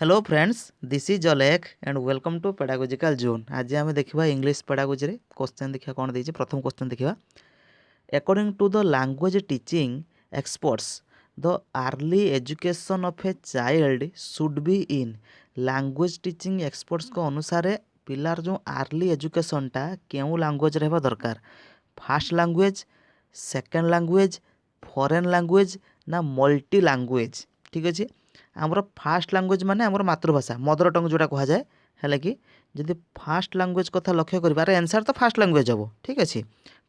Hello friends, this is Alekh and welcome to pedagogical zone. आज आम देखा इंग्लिश पेडागोजी रे क्वेश्चन देखा कौन देती। प्रथम क्वेश्चन देखा, according to the language teaching experts the early education of a child should be in. Language teaching experts को अनुसार पिलार जो अर्ली एजुकेशनटा क्यों लैंग्वेज रहा दरकार? Fast language, second language, foreign language ना मल्टी लैंग्वेज? ठीक अच्छे, आमर फास्ट लैंग्वेज माने आमर मातृभाषा मदर टंग जोटा कह जाए है कि जदि फास्ट लैंग्वेज कथा लक्ष्य कर आंसर तो फास्ट लैंग्वेज हम। ठीक अच्छे,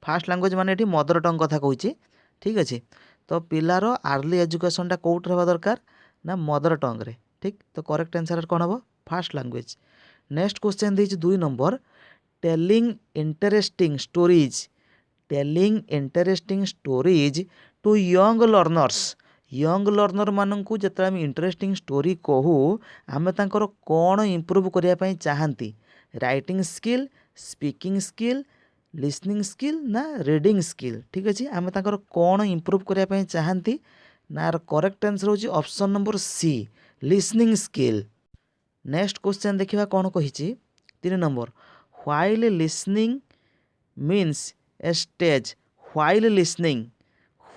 फास्ट लैंग्वेज माने ये मदर टंग कथा कहूँ। ठीक अच्छे, तो पिलार आर्ली एजुकेशनटा कौट रहा दरकार ना मदर टंग रे। ठीक, तो करेक्ट आंसर कौन हम? Fast language. नेक्स्ट क्वेश्चन देती 2 number, telling interesting stories. Telling interesting stories to young learners. Young learner मानू जो आम इंटरेस्टिंग स्टोरी कहू आम तांकर कौन इम्प्रूव करने चाहती? Writing skill, speaking skill, listening skill ना रीडिंग स्किल? ठीक अच्छे, आम तांकर कौन इम्प्रूव करने चाहती ना करेक्ट आंसर होची option number C, listening skill. Next question देखा कौन कही 3 नंबर, while listening means a stage.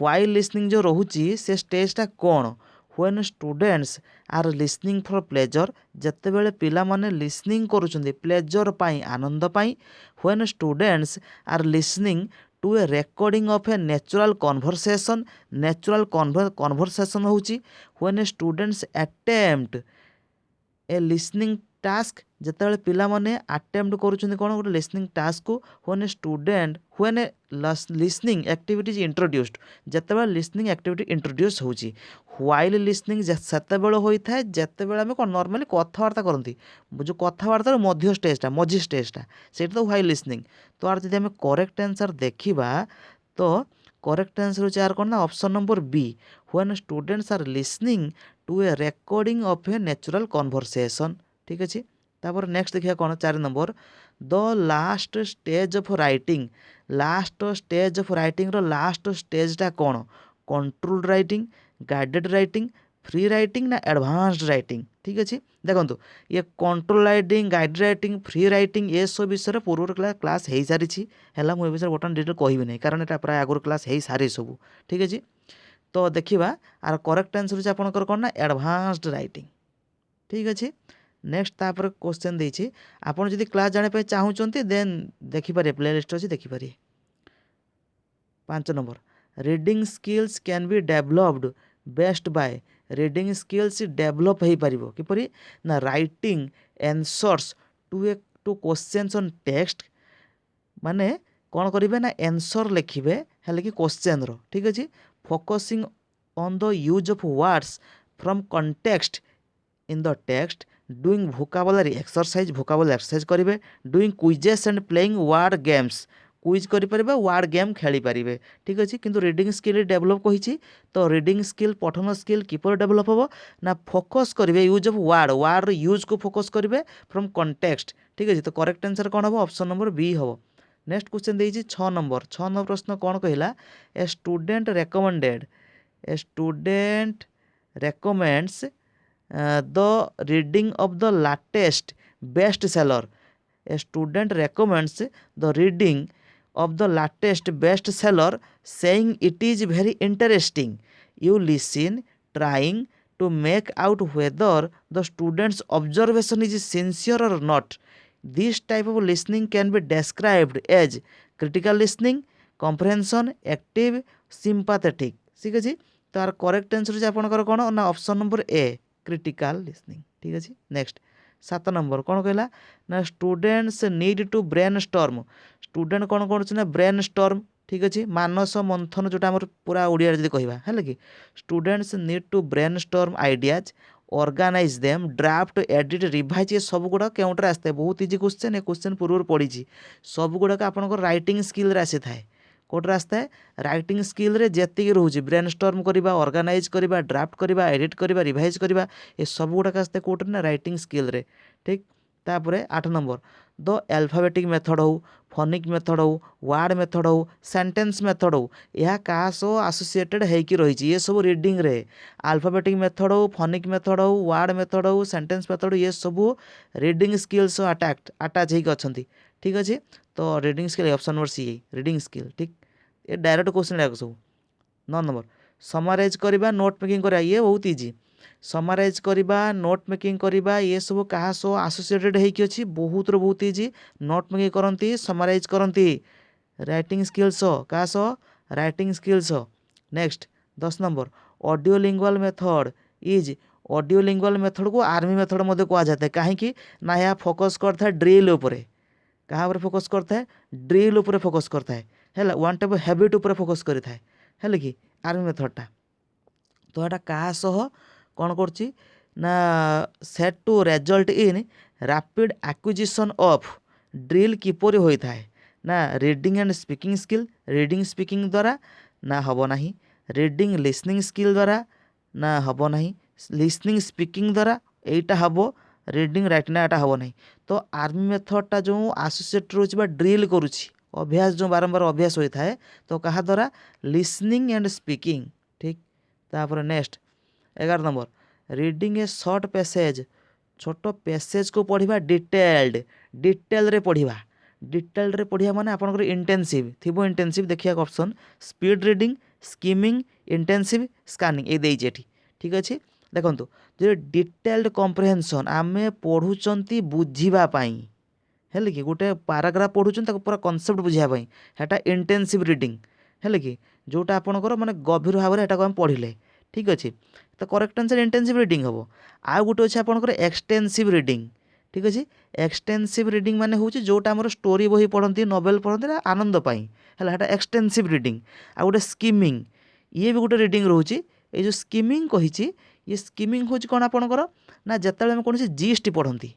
While listening जो रोची से स्टेजटा कौन? When students are listening for pleasure, जिते बड़े पिला माने लिसनिंग करुछंदी प्लेजर पाई, आनंद पाई। When students are listening to a recording of a natural conversation. Natural conversation होची when students attempt a listening task, जिते पिला माने अटेम्प्ट करुछंदी कौन गोटे लिसनिंग टास्क को। When a listening activity is introduced, जिते लिसनिंग एक्टिविटी इंट्रोड्यूस होची। व्हाइल लिसनिंग सेते बेले होता है जिते बेले आम कौन नॉर्मली कथबार्ता करती, जो कथबार्तार मध्य स्टेजटा मझी स्टेजटा से तो व्हाइल लिसनिंग। तो आर जब आम करेक्ट आंसर देखा तो करेक्ट आंसर होची आर कौन ना option number B, when students are listening to a recording of a natural conversation. ठीक अच्छे, तापर नेक्स्ट देखिए कौन 4 number, the last stage of writing. Last stage of writing रो लास्ट स्टेजटा कौन? Controlled writing, guided writing, free writing ना advanced writing? ठीक अच्छे, देखो ये control writing, guide writing, free writing ये सब विषय पूर्व क्लास हो सारी है। मुझे विषय बर्तमान डिटेल कहबी नहीं कारण यहाँ प्राय आगुरी क्लास हो सारी सब। ठीक अच्छे, तो देखा आर करेक्ट आंसर होची आपनकर कौन ना एडवांस्ड राइटिंग। ठीक अच्छे, नेक्स्ट तापर क्वेश्चन देछि, आपन जदि क्लास जाने चाहूँगी देन देखिपारे प्ले लिस्ट अच्छी देखिपारे। 5 number, reading skills can be developed best by. Reading skills develop हो पार किपरि ना writing answers to questions on text, माने कौन करेंगे ना एनसर लिखे है कि क्वेश्चन रो। ठीक अच्छे, focusing on the use of words from context in the text, doing vocabulary exercise करेंगे, doing quizzes and playing word games, quiz करेंगे वर्ड गेम खेली पारे। ठीक अच्छे, किंतु रीडिंग स्किल डेभलप कही, तो रीडिंग स्किल पठन स्किल किपर डेभलप हम ना फोकस करेंगे यूज ऑफ वर्ड यूज को फोकस करेंगे फ्रॉम कॉन्टेक्स्ट। ठीक अच्छे, तो करेक्ट आंसर कौन हम? ऑप्शन नंबर बी हम। नेक्स्ट क्वेश्चन देछि 6 नंबर। 6 नंबर प्रश्न कौन कहला, a student recommends the reading of the latest best seller. A student recommends the reading of the latest best seller saying it is very interesting. You listen trying to make out whether the student's observation is sincere or not. This type of listening can be described as critical listening, comprehension, active, sympathetic. ठीक अच्छे, तार correct answer आपंकर कौन ना option number A, critical listening. ठीक अच्छे, next 7 number कौन कहला ना students need to brainstorm. Student कौन कर ब्रेन स्टॉर्म? ठीक अच्छे, मानस मंथन जोटा आम पूरा ओडिया जब कहवा है कि students need to brainstorm ideas, organise them, draft, edit, revise, ये सब गुड़ा केउंटर आसता है। बहुत इजी क्वेश्चन, ये क्वेश्चन पूर्व पढ़ी सब गुड़ाक आपंकर रईटिंग स्किल आसी थाए। कौट रास्ता है राइटिंग स्किल रे जेतिक रोचे ब्रेन स्टॉर्म करवा, ऑर्गेनाइज करवा, ड्राफ्ट करवा, एडिट करवा, रिवाइज करवा, ये सब गुड़ाक आसता है कौट ना रईटिंग स्किल रे। ठीक, तापर 8 नंबर द एल्फाबेटिक मेथड हो फनिक मेथड हो वार्ड मेथड हो सेंटेंस मेथड हो यह क्या सह आसोसिएटेड होगी रही ये सब रीडिंग रे अल्फाबेटिक मेथड हो फनिक मेथड हो वार्ड मेथड हो सेंटेंस मेथड ये सब रीडिंग स्किल्स अटैच होगी अच्छा ठीक अच्छे तो reading skill option number C reading skill ठीक ये डायरेक्ट क्वेश्चन याक सब 9 नंबर समराइज करवा नोट मेकिंग करा ये बहुत इजी समराइज करवा नोट मेकिंग करवा ये सब क्या सह आसोसिएटेड होगी बहुत बहुत इजी नोट मेकिंग करती समराइज करती राइटिंग स्किल्स क्या सह writing skills next 10 number audio lingual method is audio lingual method को आर्मी मेथड मध्य कह जाता है कहीं ना यह फोकस करता है ड्रिल उपरे क्या फोकस करता है ड्रिल उपरे फोकस करता है वन टाइप हैबिट उपरे फोकस करता है कि आर्मी मेथडटा तो यहाँ क्या सह कौन कर set to result in rapid acquisition of drill किपर होता है ना reading and speaking skill reading speaking द्वारा ना हम ना रीडिंग लिसनिंग स्किल द्वारा ना हम ना लिसनिंग स्पीकिंग द्वारा यहीटा हम रीडिंग राइटिंग एटा हम ना तो आर्मी मेथडटा जो आसोसिएट रोचे ड्रिल करुच्ची अभ्यास जो बारंबार अभ्यास होता है तो क्या द्वारा लिसनिंग एंड स्पीकिंग ठीक तापर नेक्स्ट 11 नंबर रीडिंग ए शॉर्ट पैसेज छोट पैसेज को पढ़ा डिटेल रे पढ़ा माने आपनकर इंटेंसिव थिबो इंटेंसिव देखिया option speed reading skimming intensive scanning ये देइछे ठीक अच्छे देखो जो डिटेल्ड कम्प्रिहेंशन आमे पढ़ुचंती बुझीबा पाई है कि गोटे पाराग्राफ पढ़ुचंती पूरा कॉन्सेप्ट बुझापी हेटा इंटेंसिव रीडिंग है कि जोटा आपणकर माने गभीर भाव में हम पढ़ले ठीक अच्छे तो करेक्ट आंसर इंटेंसिव रीडिंग हम आउ गोटे अच्छे आपणकर एक्सटेंसिव रीडिंग ठीक अच्छे एक्सटेंसिव रीडिंग माने हूँ जोटा आम स्टोरी बही पढ़ती नोवेल पढ़ती आनंद पाई है एक्सटेंसिव रीडिंग आ गोटे स्किमिंग ये भी गोटे रीडिंग रोचे ये जो स्किमिंग कही ये स्किमिंग हूँ कौन आपणकर ना जिते आम कौन जीएसटी पढ़ती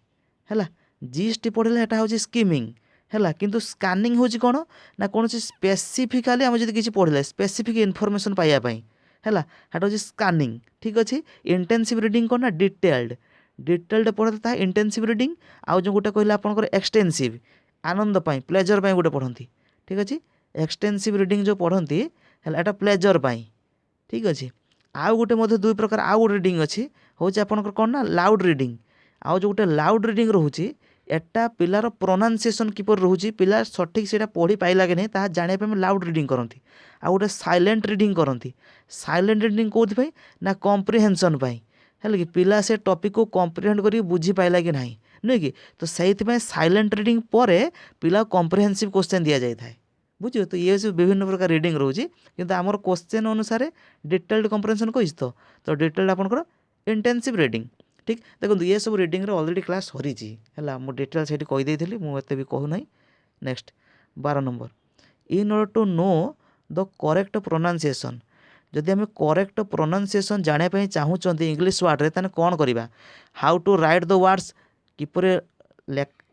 है जीएसटी पढ़ले यहाँ हूँ स्किमिंग है किंतु स्कानिंग हूँ कौन ना कौन स्पेसिफिकाली आम जब किसी पढ़ले स्पेसिफिक इनफर्मेशन पाइबापी है हेटा हूँ स्कानिंग ठीक अच्छे इंटेंसिव रीडिंग कौन ना डिटेल्ड पढ़ते इंटेंसिव रीडिंग आउ जो गोटे कहले आपंकर एक्सटेंसिव आनंद पाई प्लेजर पाई गोटे पढ़ती ठीक अच्छे एक्सटेंसिव रीडिंग जो पढ़ती है एटा प्लेजर पाई ठीक अच्छे आउ गोटे दुई प्रकार आउ गोटे रीडिंग अच्छी हूँ आपंकर कौन ना लाउड रीडिंग आउ जो गोटे लाउड रीडिंग रोचे एटा पिलार प्रोनाउंसिएशन किपर रोचे पिला सठिक से पढ़ी पाइला कि नहीं ताहा जानापी लाउड रीडिंग करती आउ गोटे साइलेंट रीडिंग करती साइलेंट रीडिंग कौन ना कम्प्रिहेंशन पाई है कि पिला से टॉपिक को कम्प्रिहेंड कर बुझी पाइला कि नहीं नुहे कि तो से साइलेंट रीडिंग पर पिला कम्प्रिहेंसिव क्वेश्चन दि जाए बुझे तो ये सब विभिन्न प्रकार रीडिंग रोचे किंतु आमर क्वेश्चन अनुसार डिटेल्ड कम्प्रिहेंशन कही तो डिटेल्ड आपंकर इंटेंसिव रीडिंग ठीक देखो ये सब रीडिंग रे ऑलरेडी क्लास सरी है मुझे डिटेल से कहीदेली मुझे भी कहूना next 12 number in order to know the correct pronunciation जदि आम करेक्ट प्रोनाउंसिएशन जानापी चाहूँगी इंग्लीश वार्ड रे ताने कौन करवा how to write the words किपर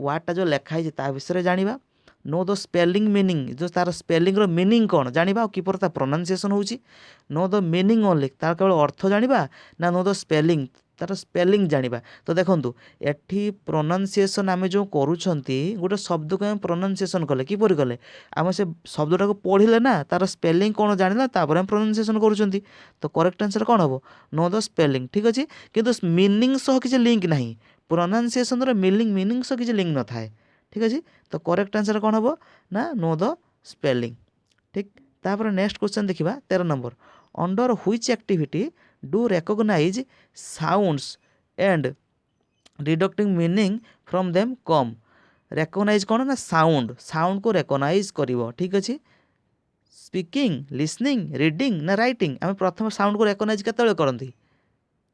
वार्डटा जो लिखाई विषय जाना नो द स्पेलिंग मीनिंग जो तार स्पेलिंग रो मीनिंग कौन जाना किपर ता प्रोनाउंसिएशन होची नो द मीनिंग ओनली तार केवल अर्थ जाना ना नो द स्पेलिंग तार स्पेलिंग जाना तो देखूँ एटी प्रोनाउंसिएशन आम जो करुँच गोटे शब्द को आम प्रोनाउंसिएशन कले किपर कले आम से शब्दटा को पढ़ले ना तार स्पेलिंग कौन जाना तापर आम प्रोनाउंसिएशन करुँच तो करेक्ट आंसर कौन हम नो द स्पेलिंग ठीक अच्छे किंतु मीनिंग सह किसी लिंक ना प्रोनाउंसिएशन मीनिंग सह किसी लिंक न थाए ठीक अच्छे तो करेक्ट आंसर कौन हम ना नो द स्पेलिंग ठीक तापर नेक्स्ट क्वेश्चन देखा 13 number under which activity do recognize sounds and deducting meaning from them कम रिकॉग्नाइज कौन ना साउंड को रिकॉग्नाइज करिवो ठीक अच्छे स्पीकिंग लिसनिंग रीडिंग ना राइटिंग आम प्रथम साउंड को रिकॉग्नाइज केतबेले करंती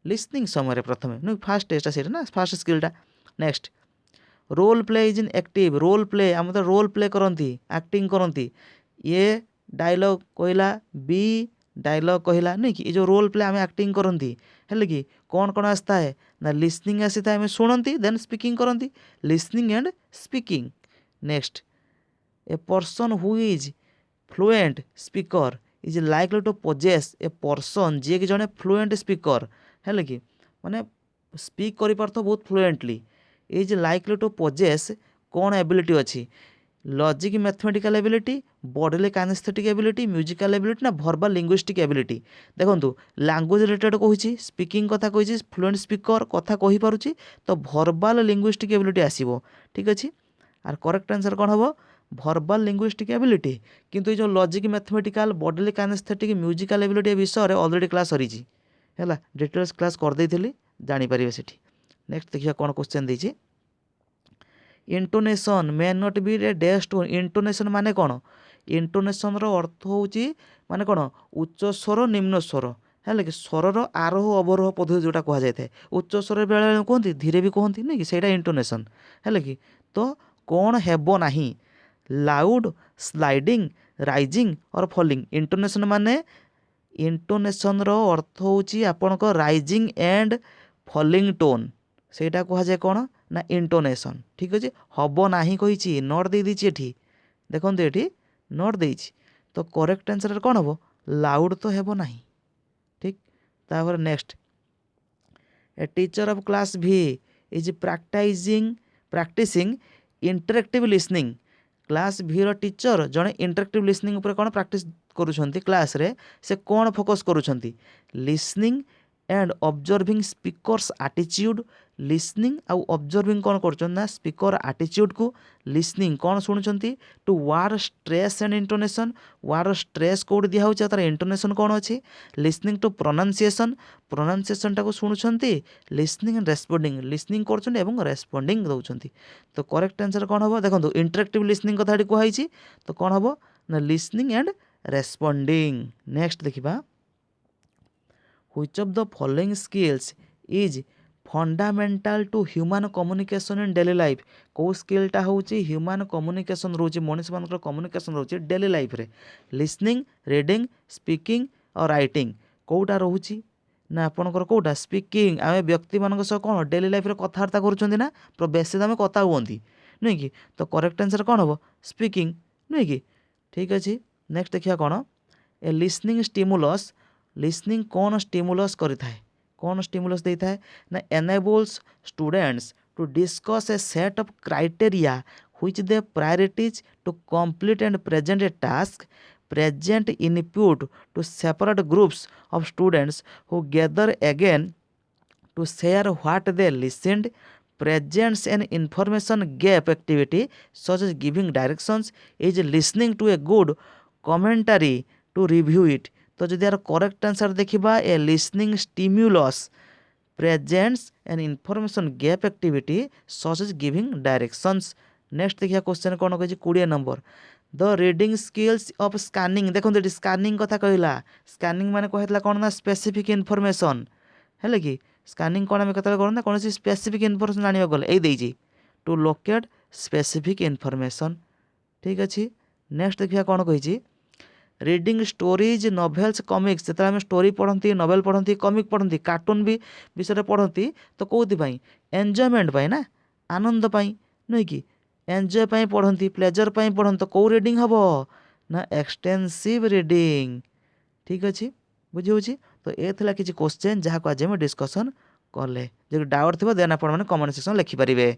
लिसनिंग समय प्रथम नु फास्ट टेस्ट से ना फास्ट स्किलटा next role play is in active role play आम तो रोल प्ले करती एक्टिंग करती ये डायलॉग कहला बी डायलॉग कहला नहीं कि जो रोल प्ले आम एक्टिंग करती है कि कौन कौन आसता है ना लिसनिंग आसी था शुणती देन स्पीकिंग करती listening and speaking next a person who is fluent speaker is likely to possess a person जी कि जड़े फ्लुएंट स्पीकर है कि माने स्पीक कर बहुत fluently is likely to possess कौन एबिलिटी अच्छी logic mathematical ability bodily kinesthetic ability musical ability ना भर्बाल लिंग्विस्टिक एबिलिटी देखो लैंग्वेज रिलेटेड कही स्पीकिंग कथा कही फ्लुएंट स्पीकर कथा कही पारुची तो भर्बाल लिंग्विस्टिक एबिलिटी आसीबो ठीक अच्छे आर करेक्ट आंसर कौन हम भर्बाल लिंग्विस्टिक एबिलिटी किंतु ये जो logic mathematical bodily kinesthetic musical ability विषय में ऑलरेडी क्लास सरी है डिटेल्स क्लास करदेली जानीपर से नेक्स्ट देखिए कौन क्वेश्चन देती intonation may not be a dash to intonation माने कौन इंटोनेशन अर्थ होची माने कौन उच्च स्वर निम्न स्वर है कि स्वरर आरोह अवरोह पद्धति जोटा कह जाए उच्च स्वर बेले कहते धीरे भी कहती नहीं कि सहीटा इंटोनेशन है कि तो कौन हेब नाही लाउड स्लाइडिंग राइजिंग और फॉलिंग इंटोनेशन माने इंटोनेशन अर्थ होची आपनक राइजिंग एंड फॉलिंग टोन सेटा कह जाए कौन ना इंटोनेशन ठीक अच्छे हम ना कही नट दे दीची एठी देखो ये नट देती तो करेक्ट आंसर कौन हम लाउड तो हेब ना ठीक तापर next a teacher of class भी is practising interactive listening class भी रो टीचर जड़े इंटरेक्टिव लिसनिंग उपर कौन प्रैक्टिस करुछंती क्लास रे से कौन फोकस करुछंती listening and observing speakers attitude listening आउ ऑब्जर्विंग कौन कर स्पीकर एटीट्यूड को लिसनिंग कौन शुणुंट to word stress and intonation word stress कौट दिखाई तार इंटोनेशन कौन अच्छी लिसनिंग टू प्रोनाउंसिएशन टाक शुणुंट लिसनिंग एंड रेस्पोंडिंग लिसनिंग कर रेस्पोंडिंग दौरान तो करेक्ट आंसर कौन हम देखो इंटरेक्टिव लिसनिंग कथा कहुई तो कौन हम ना लिसनिंग एंड रेस्पोंडिंग नेक्स्ट देखा which of the following skills is fundamental to human communication in daily life कौ स्किलटा हूँ ह्यूमन कम्युनिकेशन रोचे मनीष मान कम्युनिकेशन रोचे डेली लाइफ रे लिसनिंग रीडिंग स्पीकिंग और राइटिंग कौटा रोचे ना आपणकर कौटा स्पीकिंग आम व्यक्ति मान सह कौन डेली लाइफ रे कथबार्ता कर बेस आम कथा हुंती नुह कि तो करेक्ट आंसर कौन हम स्पीकिंग नुह कि ठीक अच्छे नेक्स्ट देखिए कौन ए लिसनिंग स्टिमुलस लिसनिंग कौन स्टिमुलस करिथाए कौन स्टिमुलस देता है ना enables students to discuss a set of criteria which they priorities to complete and present a task present input to separate groups of students who gather again to share what they listened presents an information gap activity such as giving directions is listening to a good commentary to review it तो जदि यार correct answer देखा a listening stimulus presents an information gap activity such as giving directions next देखिए question कौन कही 20 number the reading skills of scanning देखो ये scanning कथा कहला स्कानिंग माने कहला कौन ना स्पेसिफिक इनफॉरमेशन है कि स्कानिंग कौन आम कत कौन कौन स्पेसिफिक इनफॉरमेशन जाना गले यही टू लोकेट स्पेसिफिक इनफॉरमेशन ठीक अच्छे नेक्स्ट देखिए कौन कही रीडिंग स्टोरीज नॉवेल्स कॉमिक्स जो आम स्टोरी पढ़ती नॉवेल पढ़ती कॉमिक पढ़ती कार्टून भी विषय पढ़ती तो कौन एंजॉयमेंट ना आनंद नुह कि एंजॉय पढ़ती प्लेजर पढ़ती तो कौ रीडिंग हम ना एक्सटेंसिव रीडिंग ठीक अच्छे बुझी तो ये किसी क्वेश्चन जहाँ को आज डिस्कसन कले जो डाउट थी देन आप कमेंट सेक्शन लिखिपारे।